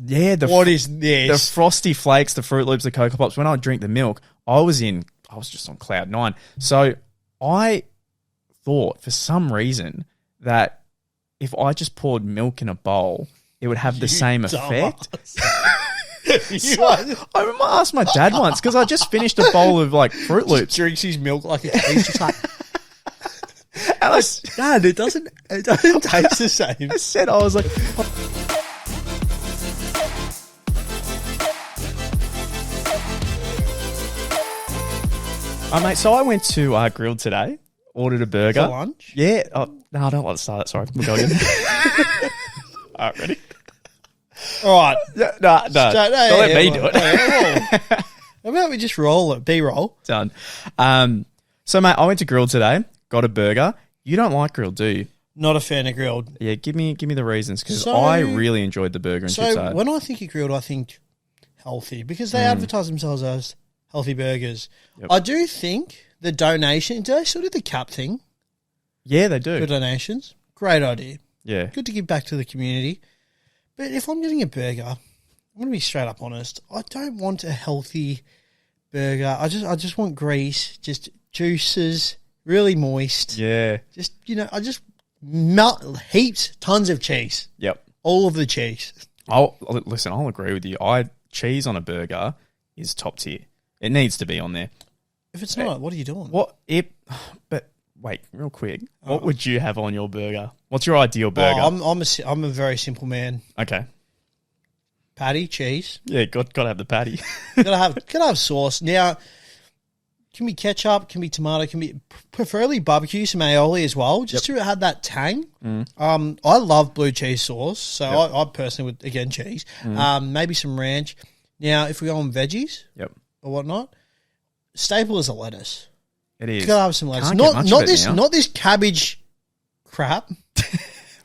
Yeah, What is the this? Frosty Flakes, the Fruit Loops, the Cocoa Pops. When I drink the milk, I was just on cloud nine. So I thought for some reason that if I just poured milk in a bowl, it would have the same effect. So I remember I asked my dad once because I just finished a bowl of like Fruit Loops. Drinks his milk like he's just like, And I Dad, it doesn't taste the same. said, I was like, oh, mate, so I went to Grilled today, ordered a burger. For lunch? Yeah. Oh, no, I don't like to start that. Sorry. We'll go again. All right, ready? All right. No. Don't let me do it. How about we just roll it? B-roll. Done. So, mate, I went to Grilled today, got a burger. You don't like grilled, do you? Not a fan of grilled. Yeah, give me the reasons because So- I really enjoyed the burger and chips. So when I think of grilled, I think healthy because they advertise themselves as healthy burgers. Yep. I do think the donation, do they still do the cap thing? Yeah, they do. For donations? Great idea. Yeah. Good to give back to the community. But if I'm getting a burger, I'm going to be straight up honest. I don't want a healthy burger. I just want grease, just juices, really moist. Yeah. Just, I just melt heaps, tons of cheese. Yep. All of the cheese. I'll agree with you. Cheese on a burger is top tier. It needs to be on there. If it's not, what are you doing? But wait, real quick. What would you have on your burger? What's your ideal burger? I'm a very simple man. Okay. Patty, cheese. Yeah, gotta have the patty. gotta have sauce. Now, can be ketchup, can be tomato, can be preferably barbecue, some aioli as well, just to have that tang. I love blue cheese sauce, so I personally would, again, cheese. Maybe some ranch. Now, if we go on veggies or whatnot, staple is a lettuce. It is. You gotta have some lettuce. Can't get much of it now. Not this cabbage crap.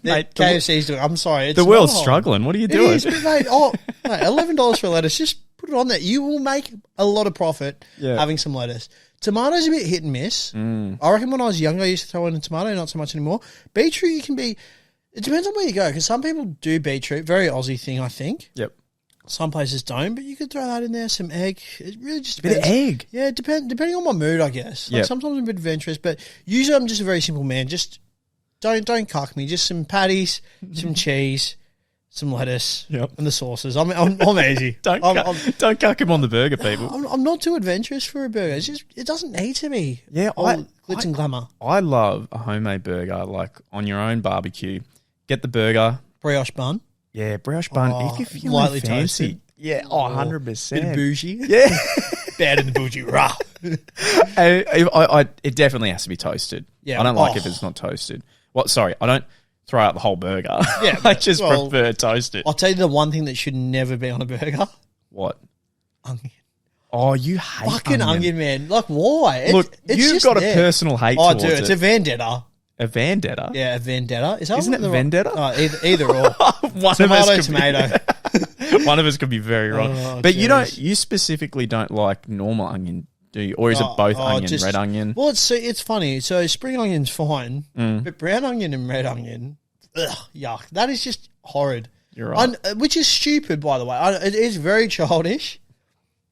Mate, KFC's doing. I'm sorry. It's the world's not. struggling. What are you It doing? is, but mate, $11 for lettuce. Just put it on there. You will make a lot of profit having some lettuce. Tomatoes a bit hit and miss. I reckon when I was younger, I used to throw in a tomato, not so much anymore. Beetroot, you can be. It depends on where you go because some people do beetroot. Very Aussie thing, I think. Yep. Some places don't, but you could throw that in there. Some egg. It really just A bit of depends. egg. Yeah, depending on my mood, I guess. Like sometimes I'm a bit adventurous, but usually I'm just a very simple man. Just don't cuck me. Just some patties, some cheese, some lettuce, and the sauces. I'm easy. Don't cuck him on the burger, people. I'm not too adventurous for a burger. It's just it doesn't need to be. Yeah, all glitz and glamour. I love a homemade burger, like on your own barbecue. Get the burger. Brioche bun. Yeah, brioche bun. If you're feeling lightly fancy. toasted. Yeah, 100%. Bit of bougie. Yeah. Bad in the bougie. Rah. It definitely has to be toasted. Yeah. I don't like if it's not toasted. Sorry, I don't throw out the whole burger. Yeah, I just prefer toasted. I'll tell you the one thing that should never be on a burger. What? Onion. Oh, you hate fucking onion, man. Like, why? Look, it's you've just got there. a personal hate I towards do. it. It's a vendetta. A vendetta? Yeah, a vendetta. Isn't it vendetta? Either or. Tomato. One of us could be very wrong. But geez. you specifically don't like normal onion, do you? Or is it both onion, red onion? Well, it's funny. So spring onion's fine, but brown onion and red onion, yuck. That is just horrid. You're right. Which is stupid, by the way. It is very childish,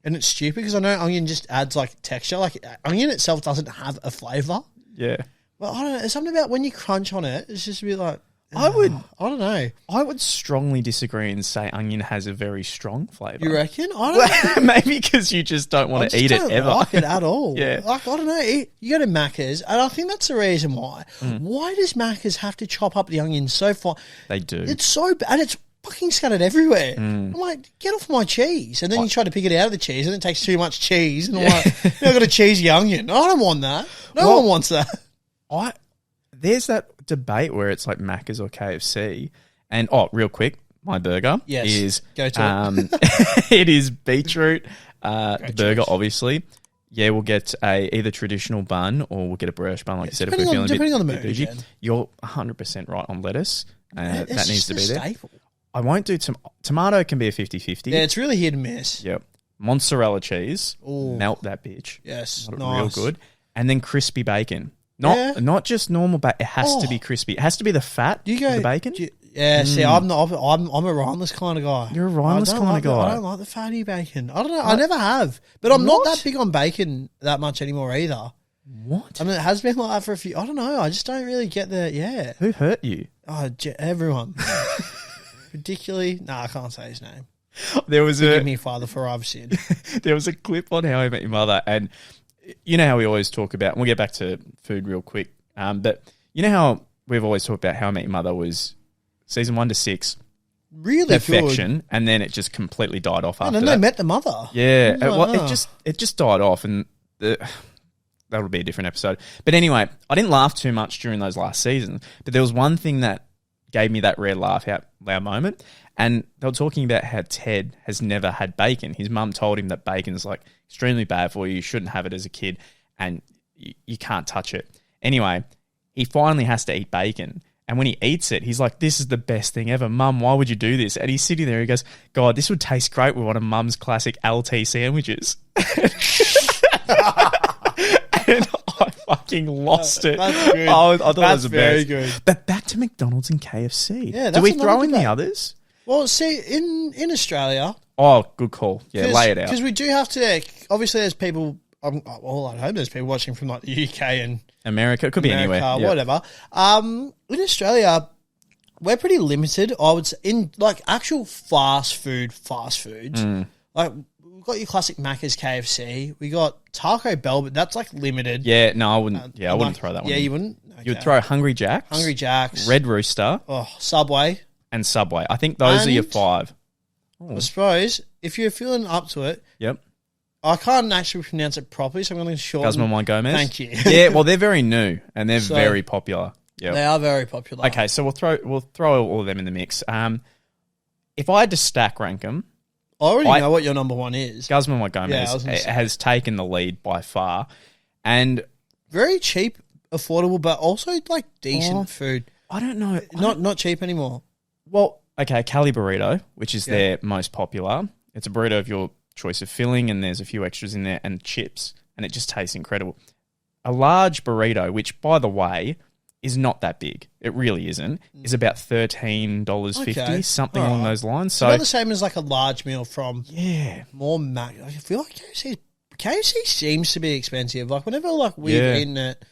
and it's stupid because I know onion just adds like texture. Like onion itself doesn't have a flavour. Yeah. Well, I don't know. There's something about when you crunch on it, it's just a bit like... I don't know. I would strongly disagree and say onion has a very strong flavour. You reckon? I don't know. Maybe because you just don't want to eat it ever. I don't like it at all. Yeah. Like, I don't know. You go to Macca's, and I think that's the reason why. Why does Macca's have to chop up the onion so far? They do. It's so bad. And it's fucking scattered everywhere. I'm like, get off my cheese. And then you try to pick it out of the cheese, and it takes too much cheese. And I'm like, I've got a cheesy onion. I don't want that. No one wants that. There's that debate where it's like Macca's or KFC. And, real quick, my burger is... Go to it is beetroot. The burger, obviously. Yeah, we'll get either traditional bun or we'll get a brioche bun, like you said, if we're feeling depending on the bit mood. bougie. You're 100% right on lettuce. That needs to be there. Staple. I won't do... Tomato can be a 50-50. Yeah, it's really hit and miss. Yep. Mozzarella cheese. Ooh. Melt that bitch. Yes, Real good. And then crispy bacon. Not just normal bacon. It has to be crispy. It has to be the fat of the bacon. Yeah, see, I'm not. I'm a rineless kind of guy. You're a rineless kind of guy. I don't like the fatty bacon. I don't know. I never have, but I'm not that big on bacon that much anymore either. What? I mean, it has been like that for a few. I don't know. I just don't really get the. Yeah. Who hurt you? Oh, everyone. Particularly, I can't say his name. There was Forgive me, Father, for I've sinned. There was a clip on How I Met Your Mother, and you know how we always talk about. And we'll get back to food real quick, but you know how we've always talked about How I Met Your Mother was season 1 to 6, really perfection, good. and then it just completely died off after then that. they met the mother. Yeah, it just died off, and that'll be a different episode. But anyway, I didn't laugh too much during those last seasons, but there was one thing that gave me that rare laugh out loud moment, and they were talking about how Ted has never had bacon. His mum told him that bacon's like extremely bad for you. You shouldn't have it as a kid, and you can't touch it. Anyway, he finally has to eat bacon. And when he eats it, he's like, this is the best thing ever. Mum, why would you do this? And he's sitting there, he goes, God, this would taste great with one of Mum's classic LT sandwiches. And I fucking lost it. That's good. I thought that was the very best. good. But back to McDonald's and KFC. Yeah, do we that's throw another in the debate. others? Well, see, in Australia, Oh, good call. Yeah, lay it out. because we do have to. Obviously, there's people. Well, I hope there's people watching from like the UK and America. It could be America, anywhere. Yep. whatever. In Australia, we're pretty limited. I would say in like actual fast foods. Like we've got your classic Macca's, KFC. We got Taco Bell, but that's like limited. Yeah, no, I wouldn't. I wouldn't throw that one. Yeah, in. you wouldn't. You'd Okay. throw Hungry Jack's, Hungry Jack's, Red Rooster, Subway. and Subway. I think those are your And- 5. I suppose if you're feeling up to it, Yep. I can't actually pronounce it properly, so I'm going to shorten. Guzman Juan Gomez. Thank you. Yeah, well, they're very new and they're So- very popular. Yeah. They are very popular. Okay, so we'll throw all of them in the mix. If I had to stack rank them, I already know what your number one is. Guzman Juan Gomez Yeah, I was gonna say. has taken the lead by far, and Very cheap, affordable, but also like decent food. I don't know. Not cheap anymore. Well, okay, Cali burrito, which is their most popular. It's a burrito of your choice of filling, and there's a few extras in there, and chips, and it just tastes incredible. A large burrito, which, by the way, is not that big. It really isn't. Is about $13.50, Okay. something All along right. those lines. So So, not the same as like a large meal from yeah. more Mac. I feel like KFC seems to be expensive. Like whenever like we've Yeah. eaten it,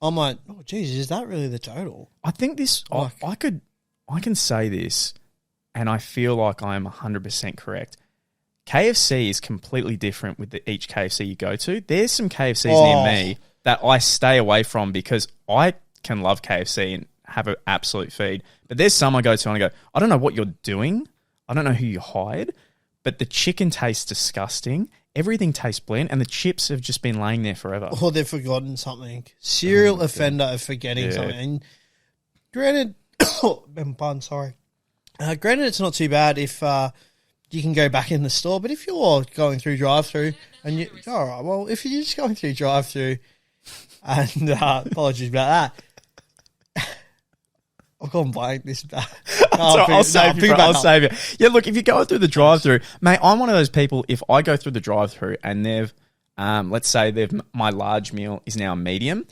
I'm like, oh geez, is that really the total? I think this, I can say this, and I feel like I am 100% correct. KFC is completely different with each KFC you go to. There's some KFCs near me that I stay away from because I can love KFC and have an absolute feed. But there's some I go to and I go, I don't know what you're doing. I don't know who you hired, but the chicken tastes disgusting. Everything tastes bland, and the chips have just been laying there forever. Or they've forgotten something. Serial offender of forgetting something. And granted, pardon, sorry. Granted, it's not too bad if you can go back in the store, but if you're going through drive-through and you, all right, well, if you're just going through drive-through, and apologies about that, I've gone blank this bad. I'll save you. Yeah, look, if you're going through the drive-through, mate, I'm one of those people. If I go through the drive-through and they've, let's say my large meal is now a medium,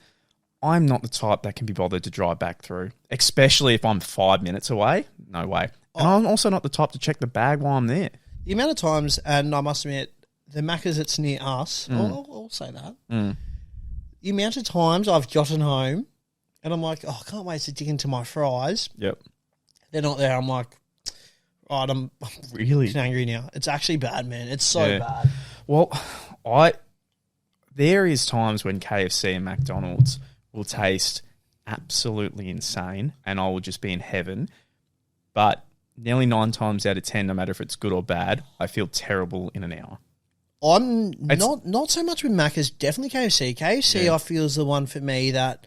I'm not the type that can be bothered to drive back through, especially if I'm 5 minutes away. No way. And I'm also not the type to check the bag while I'm there. The amount of times, and I must admit, the Macca's that's near us, I'll say that. The amount of times I've gotten home and I'm like, oh, I can't wait to dig into my fries. Yep. They're not there. I'm like, right, I'm Really? angry now. It's actually bad, man. It's so bad. Well, there is times when KFC and McDonald's will taste absolutely insane and I will just be in heaven. But nearly 9 times out of 10, no matter if it's good or bad, I feel terrible in an hour. I'm not so much with Macca's, definitely KFC. KFC, I feel, is the one for me that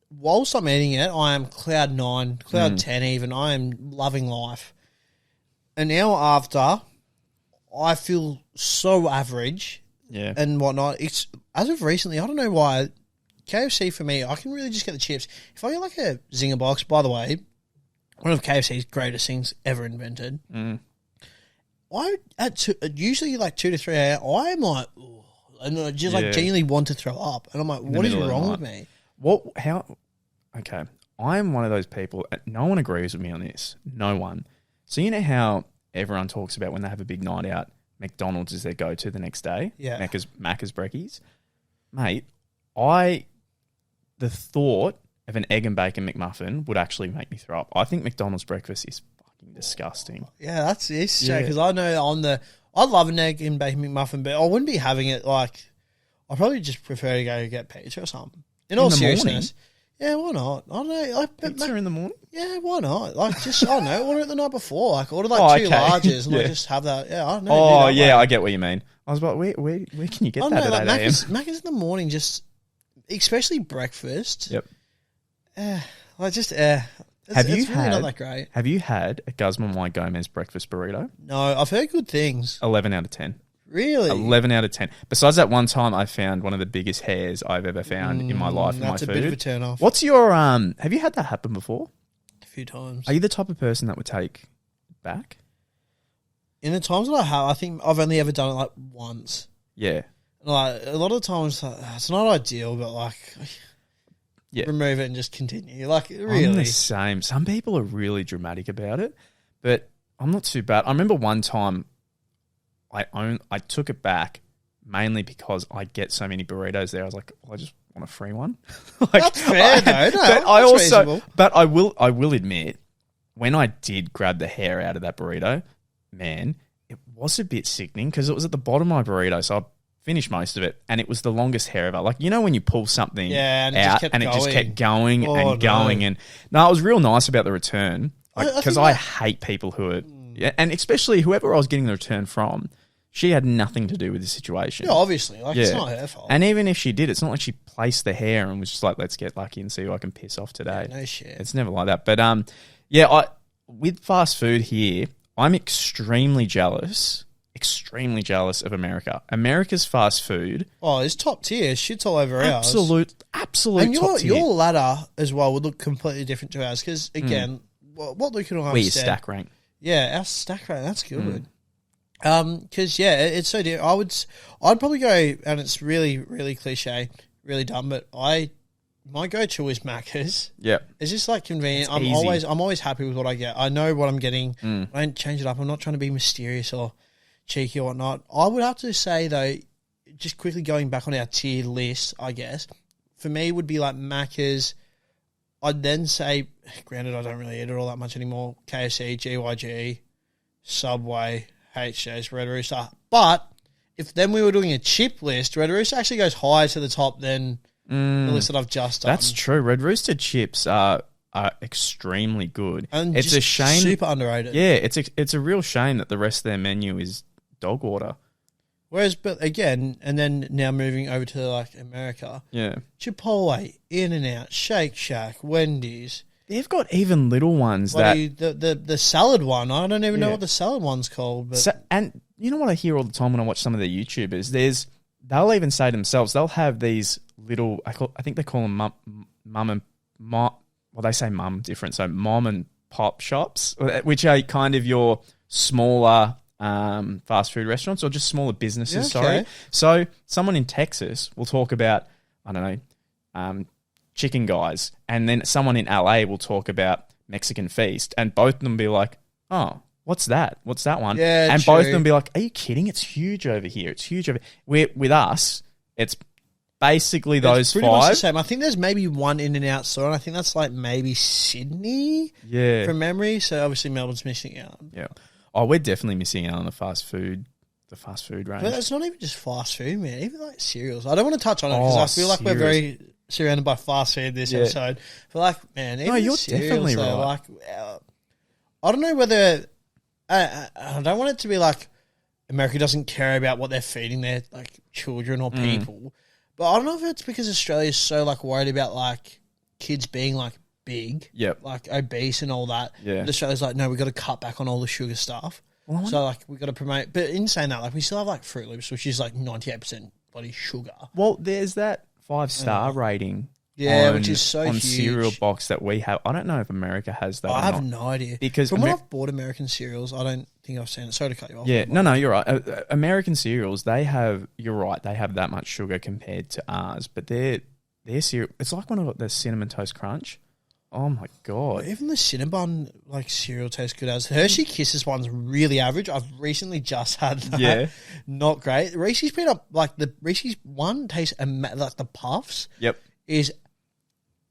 whilst I'm eating it, I am cloud 9, cloud 10 even. I am loving life. An hour after, I feel so average and whatnot. It's as of recently, I don't know why, KFC for me, I can really just get the chips. If I get like a Zinger box, by the way, one of KFC's greatest things ever invented. I usually like 2 to 3 a.m. I'm like, ooh, and I just like genuinely want to throw up, and I'm like, what is wrong with me? Okay, I'm one of those people, no one agrees with me on this. No one. So you know how everyone talks about when they have a big night out, McDonald's is their go-to the next day? Yeah. Macca's brekkies. Mate, the thought of an egg and bacon McMuffin would actually make me throw up. I think McDonald's breakfast is fucking disgusting. Yeah, that's it. Because I know I love an egg and bacon McMuffin, but I wouldn't be having it like, I'd probably just prefer to go get pizza or something. In all seriousness. Yeah, why not? I don't know. Like, Pizza in the morning? Yeah, why not? Like, just, I don't know, order it the night before. Like, order like two larges and like, just have that. Yeah, I don't know. Oh, yeah, I get what you mean. I was like, where can you get that at 8 a.m.? Macca's in the morning, just, especially breakfast. Yep. It's really not that great. Have you had a Guzman Y Gomez breakfast burrito? No, I've heard good things. 11 out of 10. Really? 11 out of 10. Besides that one time I found one of the biggest hairs I've ever found in my life in my food. That's a bit of a turn off. What's your have you had that happen before? A few times. Are you the type of person that would take back? In the times that I have, I think I've only ever done it like once. Yeah. Like a lot of the times it's not ideal, but like remove it and just continue. Like really. I'm the same. Some people are really dramatic about it, but I'm not too bad. I remember one time I took it back mainly because I get so many burritos there. I was like, well, I just want a free one. Like, that's fair, though. No, but I will admit, when I did grab the hair out of that burrito, man, it was a bit sickening because it was at the bottom of my burrito. So I finished most of it, and it was the longest hair ever. Like, you know when you pull something and out and it just kept going and going. And no, it was real nice about the return because I hate people who are, and especially whoever I was getting the return from. She had nothing to do with the situation. Yeah, obviously. Like, it's not her fault. And even if she did, it's not like she placed the hair and was just like, let's get lucky and see who I can piss off today. Yeah, no shit. It's never like that. But, with fast food here, I'm extremely jealous of America. America's fast food. Oh, it's top tier. Shit's all over ours. Absolute and top tier. Your ladder as well would look completely different to ours because, again, what Luke and I have said. Stack rank. Yeah, our stack rank. That's good. Because it's so dear. I'd probably go, and it's really, really cliche, really dumb, but my go-to is Macca's. Yeah, it's just like convenient. I'm easy. always happy with what I get. I know what I'm getting. I don't change it up. I'm not trying to be mysterious or cheeky or whatnot. I would have to say though, just quickly going back on our tier list, I guess for me would be like Macca's. I'd then say, granted, I don't really eat it all that much anymore. KFC, GYG, Subway. HJ's Red Rooster. But if then we were doing a chip list, Red Rooster actually goes higher to the top than the list that I've just done. That's true. Red Rooster chips are extremely good. And it's a shame. Super underrated. Yeah, it's a real shame that the rest of their menu is dog water. Whereas, but again, and then now moving over to like America. Yeah. Chipotle, In-N-Out, Shake Shack, Wendy's. They've got even little ones the salad one. I don't even know what the salad one's called. But and you know what I hear all the time when I watch some of the YouTubers? They'll even say themselves, they'll have these little, I think they call them mum and mom. Well, they say mum different. So mom and pop shops, which are kind of your smaller fast food restaurants or just smaller businesses. Yeah, okay. Sorry. So someone in Texas will talk about, I don't know, chicken guys, and then someone in LA will talk about Mexican feast, and both of them be like, oh, what's that? What's that one? Yeah, and true. Both of them be like, are you kidding? It's huge over here. It's huge over here. With us, it's basically those pretty five. much the same. I think there's maybe one In-N-Out store, and I think that's like maybe Sydney from memory. So obviously Melbourne's missing out. Yeah. Oh, we're definitely missing out on the fast food range. But it's not even just fast food, man. Even like cereals. I don't want to touch on it because I feel like we're very surrounded by fast food this episode. But like, man, even you're cereals, definitely right. Like, I don't know whether I don't want it to be like America doesn't care about what they're feeding their like children or people. But I don't know if it's because Australia is so like worried about like kids being like big, like obese and all that. Yeah. But Australia's like, no, we've got to cut back on all the sugar stuff. Well, so like we've got to promote. But in saying that, like we still have like Fruit Loops, which is like 98% bloody sugar. Well, there's that 5-star rating. Which is so on huge. cereal box that we have. I don't know if America has that. I have no idea because from when I've bought American cereals, I don't think I've seen it. Sorry to cut you off. Yeah, no, you're right. American cereals, you're right. They have that much sugar compared to ours, but their cereal, it's like one of the Cinnamon Toast Crunch. Oh my god. Even the Cinnabon like cereal tastes good as Hershey Kisses one's really average. I've recently just had that. Yeah. Not great. Reese's Peanut like the Reese's one tastes like the puffs. Yep. Is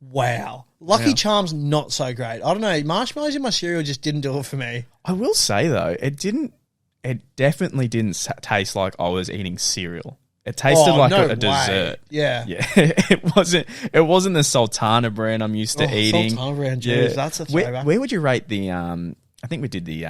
wow. Lucky Charms not so great. I don't know. Marshmallows in my cereal just didn't do it for me. I will say though, it definitely didn't taste like I was eating cereal. It tasted like a dessert. Yeah. Yeah. It wasn't the Sultana brand I'm used to eating. Sultana brand, geez, that's a throwback. Where would you rate the I think we did the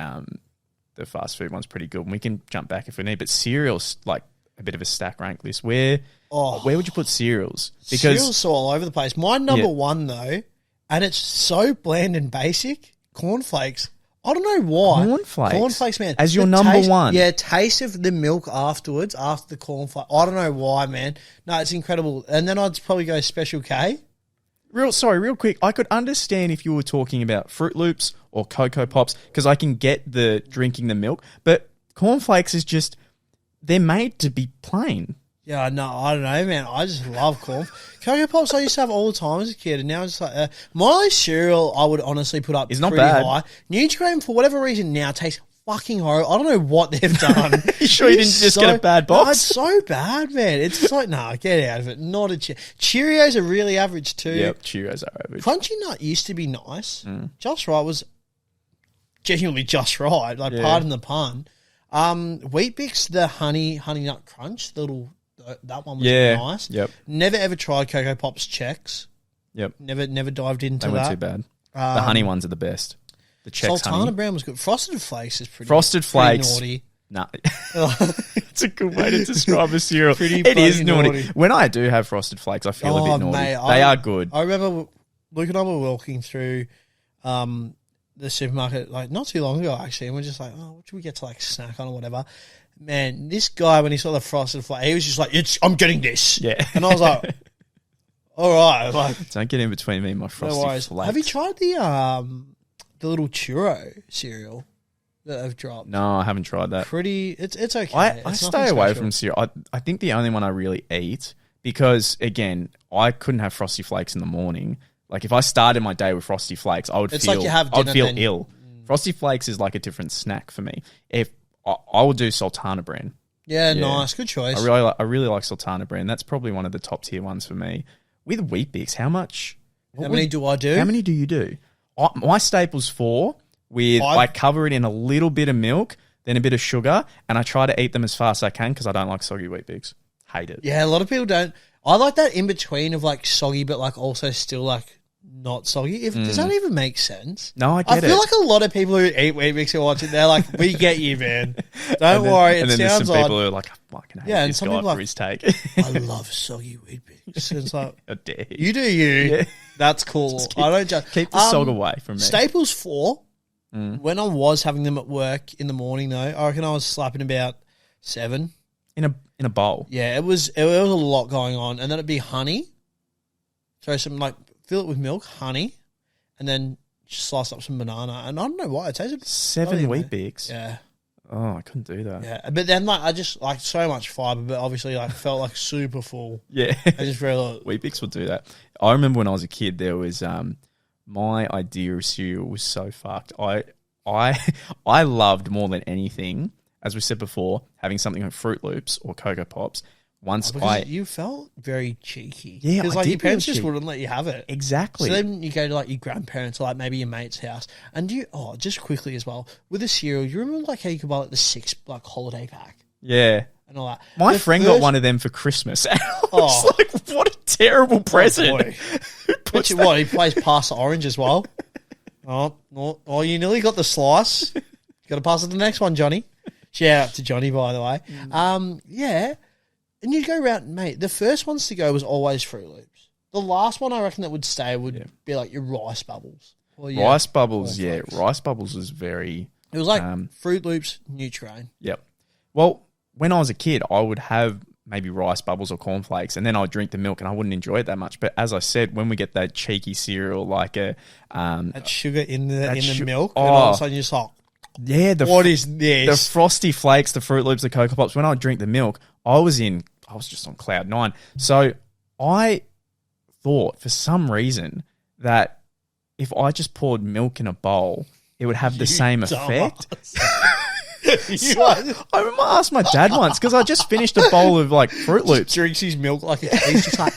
fast food one's pretty good, and we can jump back if we need, but cereals like a bit of a stack rank list. Where would you put cereals? Because cereals are all over the place. My number one though, and it's so bland and basic, cornflakes. I don't know why. Cornflakes, man. As your number one. Yeah, taste of the milk afterwards, after the cornflake. I don't know why, man. No, it's incredible. And then I'd probably go Special K. Real quick. I could understand if you were talking about Fruit Loops or Cocoa Pops, because I can get the drinking the milk, but cornflakes is just, they're made to be plain. Yeah, no, I don't know, man. I just love corn. Cocoa Pops I used to have all the time as a kid, and now it's like my cereal I would honestly put up it's not pretty bad. high. Nutri-Grain, for whatever reason, now tastes fucking horrible. I don't know what they've done. You sure you didn't just get a bad box? No, it's so bad, man. It's just like, nah, get out of it. Not a Cheerios are really average too. Yep, Cheerios are average. Crunchy Nut used to be nice. Just Right was genuinely just right. Like, pardon the pun. Wheat Bix, the honey nut crunch, the little that one was nice. Yep. Never ever tried Cocoa Pops Chex. Yep. Never dived into they that. weren't too bad. The honey ones are the best. The Chex Sultana honey. Brown was good. Frosted Flakes is pretty naughty. Nah. It's a good way to describe a cereal. It is naughty. When I do have Frosted Flakes, I feel a bit naughty. Mate, they are good. I remember Luke and I were walking through the supermarket like not too long ago actually, and we're just like, oh, what should we get to like snack on or whatever? Man, this guy, when he saw the Frosted Flakes, he was just like, I'm getting this. Yeah. And I was like, all right. Like, don't get in between me and my Frosted Flakes. Have you tried the little churro cereal that they've dropped? No, I haven't tried that. It's okay. I stay away from cereal. I think the only one I really eat, because, again, I couldn't have Frosty Flakes in the morning. Like, if I started my day with Frosty Flakes, I would feel ill. Frosty Flakes is like a different snack for me. If I would do Sultana brand. Yeah, nice. Good choice. I really like Sultana brand. That's probably one of the top tier ones for me. With Wheat Bix, how many do I do? How many do you do? My staple's 4 with I cover it in a little bit of milk, then a bit of sugar, and I try to eat them as fast as I can because I don't like soggy Wheat Bix. Hate it. Yeah, a lot of people don't. I like that in between of like soggy but like also still like not soggy. Does that even make sense? No, I get it. I feel like a lot of people who eat Wheat Bix who watch it, they're like, we get you, man. Don't worry. And then there's some people who are like, I fucking hate this guy for his take. I love soggy Wheat Bix. It's like, how dare you do you. Yeah. That's cool. I don't judge. Keep the sog away from me. Staples 4. When I was having them at work in the morning, though, I reckon I was slapping about 7 in a bowl. Yeah, it was a lot going on, and then it'd be honey. So some like fill it with milk, honey, and then just slice up some banana. And I don't know why it tasted 7 Wheat Bix. Yeah. Oh, I couldn't do that. Yeah, but then like I just like so much fiber, but obviously like felt like super full. Yeah, I just really Wheat Bix will do that. I remember when I was a kid, there was my idea of cereal was so fucked. I loved more than anything, as we said before, having something like Fruit Loops or Cocoa Pops. You felt very cheeky. Yeah, because like your parents just wouldn't let you have it. Exactly. So then you go to like your grandparents or like maybe your mate's house, and just quickly as well with the cereal. You remember like how you could buy like the 6 like holiday pack? Yeah. And all that. My friend got one of them for Christmas. And I was like, what a terrible present. What, he plays pass the orange as well? Oh, you nearly got the slice. Got to pass it to the next one, Johnny. Shout out to Johnny, by the way. Yeah. And you go around, mate, the first ones to go was always Fruit Loops. The last one I reckon that would stay would be like your Rice Bubbles. Rice Bubbles, yeah. Rice Bubbles was very... It was like Fruit Loops, Nutri-Grain. Yep. Well, when I was a kid, I would have maybe Rice Bubbles or cornflakes, and then I'd drink the milk, and I wouldn't enjoy it that much. But as I said, when we get that cheeky cereal, like that sugar in the milk, and all of a sudden you're just like, yeah, what is this? The Frosty Flakes, the Fruit Loops, the Cocoa Pops. When I drink the milk, I was just on cloud 9. So I thought for some reason that if I just poured milk in a bowl, it would have the same effect. So, I remember I asked my dad once because I just finished a bowl of like Fruit Loops. Drinks his milk like he's just like,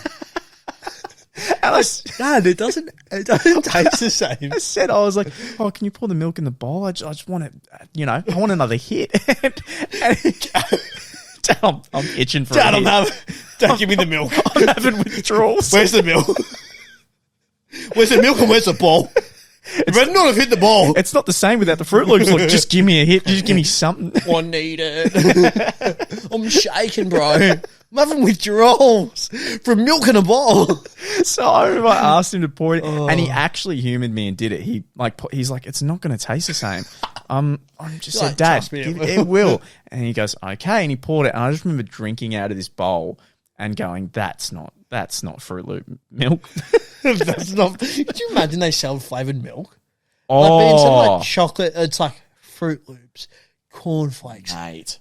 And Dad, it doesn't taste the same. I was like, oh, can you pour the milk in the bowl? I just want it, I want another hit. Dad, I'm itching for Dad, a hit. Don't give me the milk. I'm having withdrawals. Where's the milk? Where's the milk and where's the ball? You better not have hit the ball. It's not the same without the Fruit Loops. Look, just give me a hit. Just give me something. I need it. I'm shaking, bro. I'm having withdrawals from milk in a bowl. So I remember I asked him to pour it, and he actually humoured me and did it. He's like, it's not going to taste the same. I'm just Like, said, Dad, trust me, it will. And he goes, okay. And he poured it, and I just remember drinking out of this bowl and going, that's not Fruit Loop milk. That's not. Could you imagine they sell flavoured milk? Oh, Like, instead of like chocolate, it's like Fruit Loops, cornflakes. mate.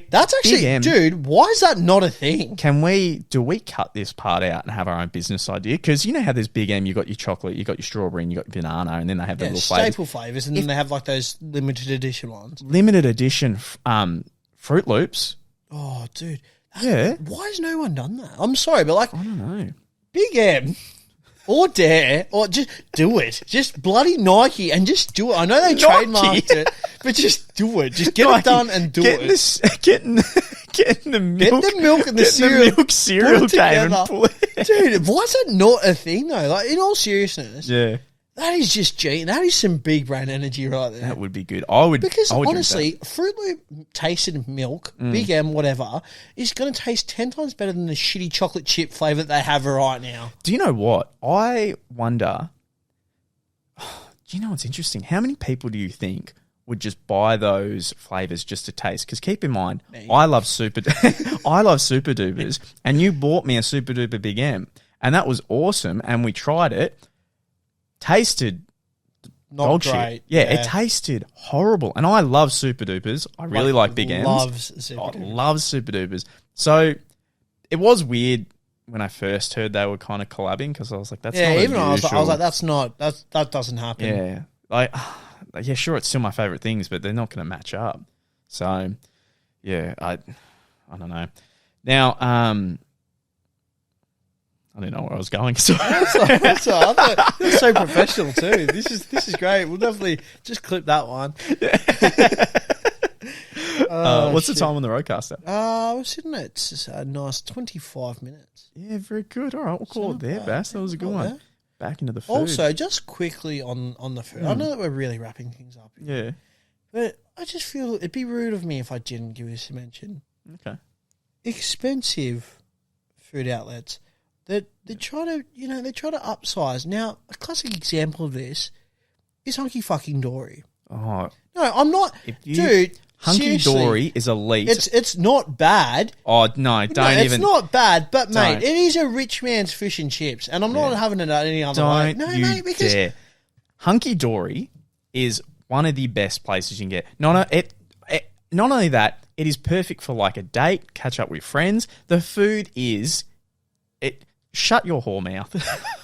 That's actually, Big M. dude, why is that not a thing? Do we cut this part out and have our own business idea? Because you know how there's Big M, you got your chocolate, you got your strawberry, and you got your banana, and then they have the little flavors. Staple flavours, and then they have like those limited edition ones. Limited edition Fruit Loops. Oh, dude. Yeah. Why has no one done that? I'm sorry, but like, I don't know. Big M or Dare or just do it. Just bloody Nike and just do it. I know they trademarked it, but just do it. Just get it done and do it. Getting the milk. Get the milk and the cereal. The milk cereal game and pull it. Dude, why is that not a thing though? Like, in all seriousness, Yeah. that is just that is some big brain energy right there. That would be good. I would Because drink honestly, Fruit Loop tasted milk, Big M, whatever, is going to taste 10 times better than the shitty chocolate chip flavour that they have right now. that. Do you know what? I wonder. Do you know what's interesting? How many people do you think would just buy those flavors just to taste? Because keep in mind, I love Super Dupers, and you bought me a Super Duper Big M, and that was awesome. And we tried it. Tasted Not dog great. shit. Yeah, it tasted horrible. And I love Super Dupers. I really like Big M's. Loves Super Dupers. So it was weird when I first heard they were kind of collabing because I was like, that's not even I was unusual. like, that doesn't happen. Yeah. Like, yeah, sure, it's still my favorite things, but they're not going to match up. So, yeah, I don't know. Now, I didn't know where I was going. So. That's all. I thought you're so professional too. This is great. We'll definitely just clip that one. What's the time on the roadcaster? We're sitting at a nice 25 minutes. Yeah, very good. All right, we'll call it there, Bass. That was a good one. Yeah. Back into the food. Also, just quickly on the food. I know that we're really wrapping things up here, Yeah. but I just feel it'd be rude of me if I didn't give this a mention. Okay. Expensive food outlets that they try to upsize. Now, a classic example of this is Hunky fucking Dory. Oh, No, I'm not, dude. Hunky seriously, Dory is elite. It's not bad. Oh no, don't It's even. not bad, but Don't. mate, it is a rich man's fish and chips, and I'm not having it any other way. Don't No, you mate, because dare. Hunky Dory is one of the best places you can get. Not only that, it is perfect for like a date, catch up with friends. The food is it. Shut your whore mouth.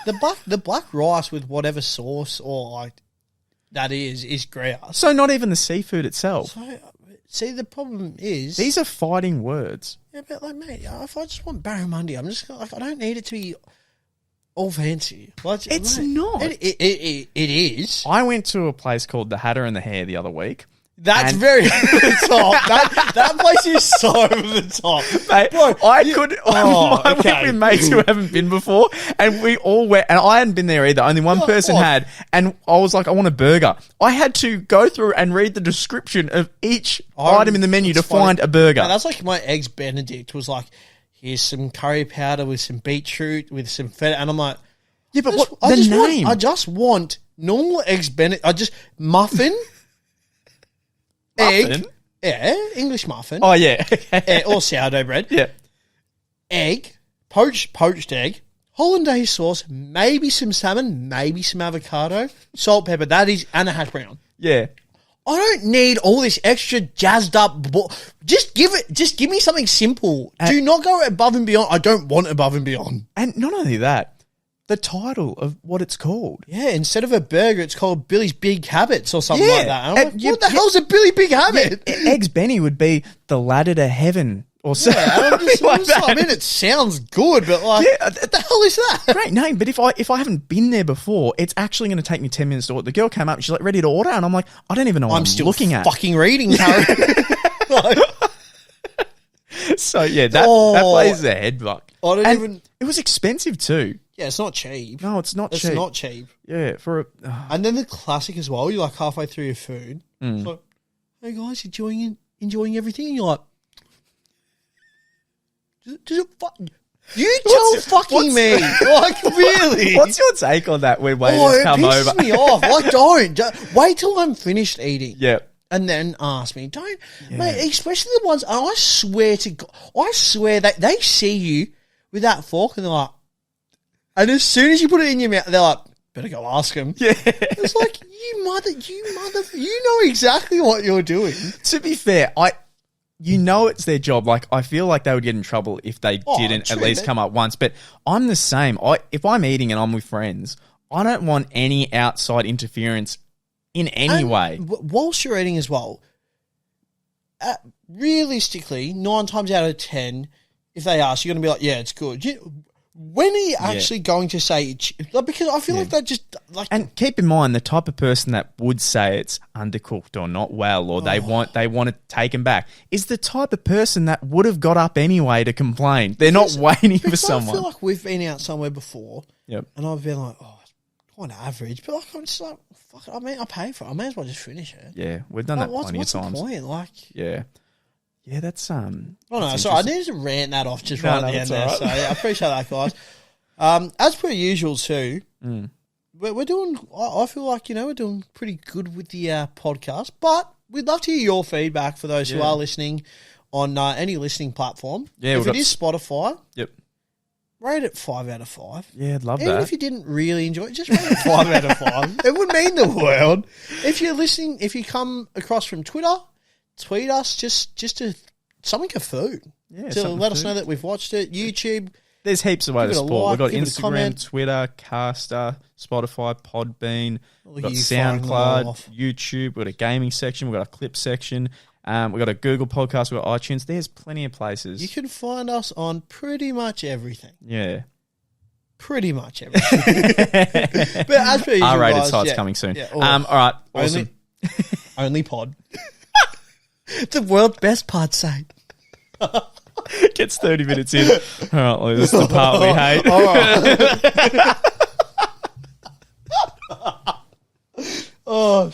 the black rice with whatever sauce or like that is grouse. So not even the seafood itself. So, see, the problem is These are fighting words. Yeah, but like, mate, if I just want barramundi, I'm just like, I don't need it to be all fancy. Like, It's mate, not. It is. I went to a place called the Hatter and the Hare the other week. That's And- very over the top. That place is so over the top. Mate, Bro, I okay. went with mates who haven't been before, and we all went, and I hadn't been there either. Only one person had, and I was like, I want a burger. I had to go through and read the description of each item in the menu to find a burger. Now, that's like my Eggs Benedict was like, here's some curry powder with some beetroot, with some feta, and I'm like, yeah, but what I the just name? I just want normal Eggs Benedict. I just muffin. Egg, Muffin? yeah, English muffin, Oh yeah, or sourdough bread. yeah. Egg, poached egg, hollandaise sauce, maybe some salmon, maybe some avocado, salt, pepper. That is, and a hash brown. Yeah. I don't need all this extra jazzed up. Just give me something simple. Do not go above and beyond. I don't want above and beyond. And not only that, the title of what it's called. Yeah, instead of a burger, it's called Billy's Big Habits or something Yeah. like that. And I'm like, what the hell's a Billy Big Habit? Eggs Benny would be the ladder to heaven or something. Yeah, I'm just, like that. I mean, it sounds good, but like, what the hell is that? Great name, but if I haven't been there before, it's actually going to take me 10 minutes to order. The girl came up and she's like, ready to order, and I'm like, I don't even know what I'm still looking at. fucking reading, Karen. Like, So yeah, that plays the head buck. I don't And even. It was expensive too. Yeah, it's not cheap. No, it's not It's cheap. not cheap. Yeah, for a And then the classic as well. You're like halfway through your food. It's like, hey guys, enjoying everything? And you're like, does it you tell fucking me. Like, really? What's your take on that when waiters it come pisses over? me off. Like, don't. Wait till I'm finished eating. Yeah. And then ask me. Don't, mate, especially the ones, and I swear to God, that they see you with that fork and they're like, and as soon as you put it in your mouth, they're like, better go ask him. Yeah. It's like, you know exactly what you're doing. To be fair, it's their job. Like, I feel like they would get in trouble if they didn't at least come up once. But I'm the same. If I'm eating and I'm with friends, I don't want any outside interference in any way. Whilst you're eating as well, realistically, 9 times out of 10, if they ask, you're going to be like, yeah, it's good. When are you actually going to say it? Because I feel like that just... like. And keep in mind, the type of person that would say it's undercooked or not well, or they want to take them back, is the type of person that would have got up anyway to complain. They're not waiting for someone. I feel like we've been out somewhere before, Yep. and I've been like, oh, it's quite average, but like, I'm just like, fuck it, I mean, I pay for it. I may as well just finish it. Yeah, we've done that plenty of times. What's the point? Like, yeah, that's oh no, sorry, I needed to rant that off just right at the end there. right. So yeah, I appreciate that, guys. As per usual too, we're doing. I feel like we're doing pretty good with the podcast, but we'd love to hear your feedback for those who are listening on any listening platform. Yeah, if it is Spotify, Yep. rate it 5 out of 5. Yeah, I'd love Even that. if you didn't really enjoy it, just rate it 5 out of 5. It would mean the world. If you're listening, if you come across from Twitter, tweet us just to something of food. Yeah, to let us know that we've watched it. YouTube. There's heaps of ways to Give it a support. like, We've got give it a Instagram, comment. Twitter, Caster, Spotify, Podbean, we've got you firing them all SoundCloud, off. YouTube, we've got a gaming section, we've got a clip section, we've got a Google podcast, we've got iTunes. There's plenty of places. You can find us on pretty much everything. Yeah. Pretty much everything. But as per usual, R-rated guys, sites coming soon. Yeah, All right, awesome. Only pod. The world's best pod site. Gets 30 minutes in. All right, well, this is the part we hate. All right. Oh,